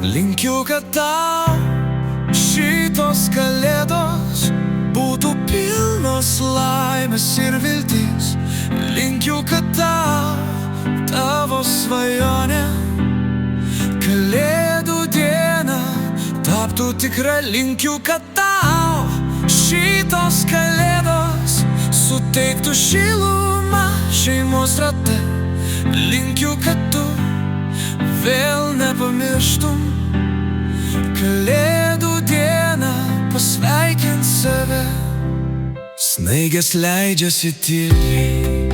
Linkiu, kad tau šitos kalėdos būtų pilnos laimės ir vilties. Linkiu, kad tavo svajonė kalėdų diena taptų tikra. Linkiu, kad tau šitos kalėdos suteiktų šilumą šeimos rate. Linkiu, kad tu vėl nepamirštum kalėdų dieną pasveikint save. Snaigės leidžiasi tyliai,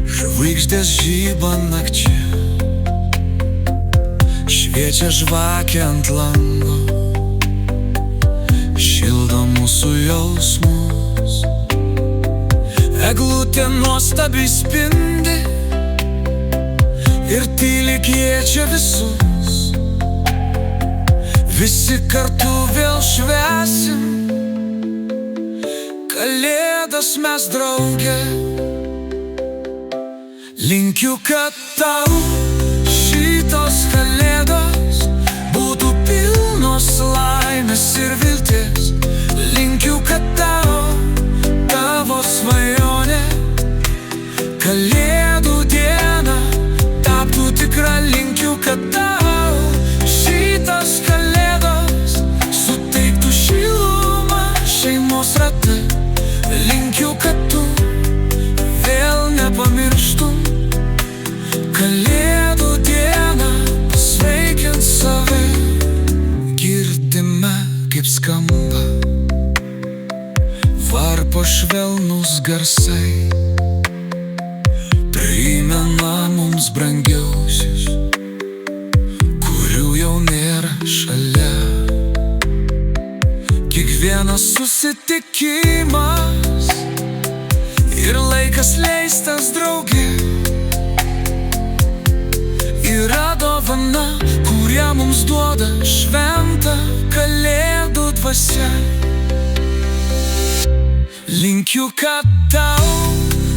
žvaigždės žiba nakčia, šviečia žvakė ant lango, šildo mūsų jausmus. Eglutė nuostabiai spindi ir tyliai kviečia visus. Visi kartu vėl švęsim kalėdas mes drauge. Linkiu, kad tau šitos kalėdos būtų pilnos laimės ir vilties. Linkiu, kad tavo svajonė kalėdų diena taptų tikra. Linkiu, kad tau šitos kalėdos suteiktų šilumą šeimos rate. Linkiu, kad tu vėl nepamirštum kalėdų dieną pasveikint save. Girdime, kaip skamba varpo švelnūs garsai, primena mums brangiausius, kurių jau nėra šalia. Kiekvienas susitikimas ir laikas leistas drauge yra dovana, kurią mums duoda šventa kalėdų dvasia. Linkiu, kad tau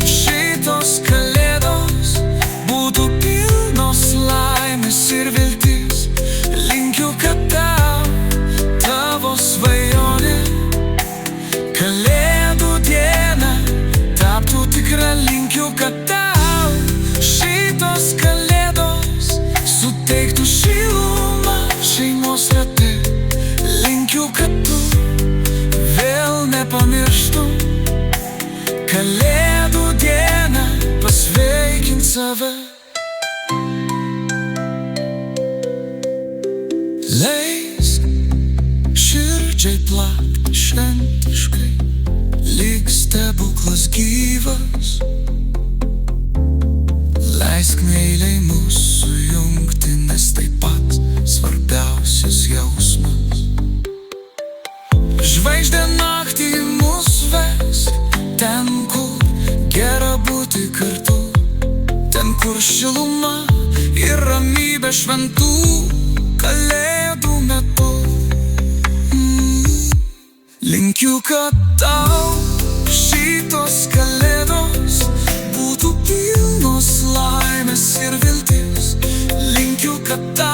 šitos kalėdos būtų pilnos laimės ir vilties. Linkiu, kad tavo svajonė kalėdų diena taptų tikra. Linkiu, kad tau šitos kalėdos suteiktų šilumą šeimos rate. Linkiu, kad tu vėl nepamirštum kalėdų dieną pasveikint save. Leisk širdžiai plakti šventiškai, lyg stebuklas gyvas. Leisk meiliai mus sujungti, nes tai pats svarbiausias jausmas. Žvaigždė naktį mus ves ten, kur gera būti kartu, ten, kur šiluma ir ramybė šventų kalėdų metu. Linkiu, kad tau šitos kalėdos būtų pilnos laimės ir vilties. Linkiu, kad tau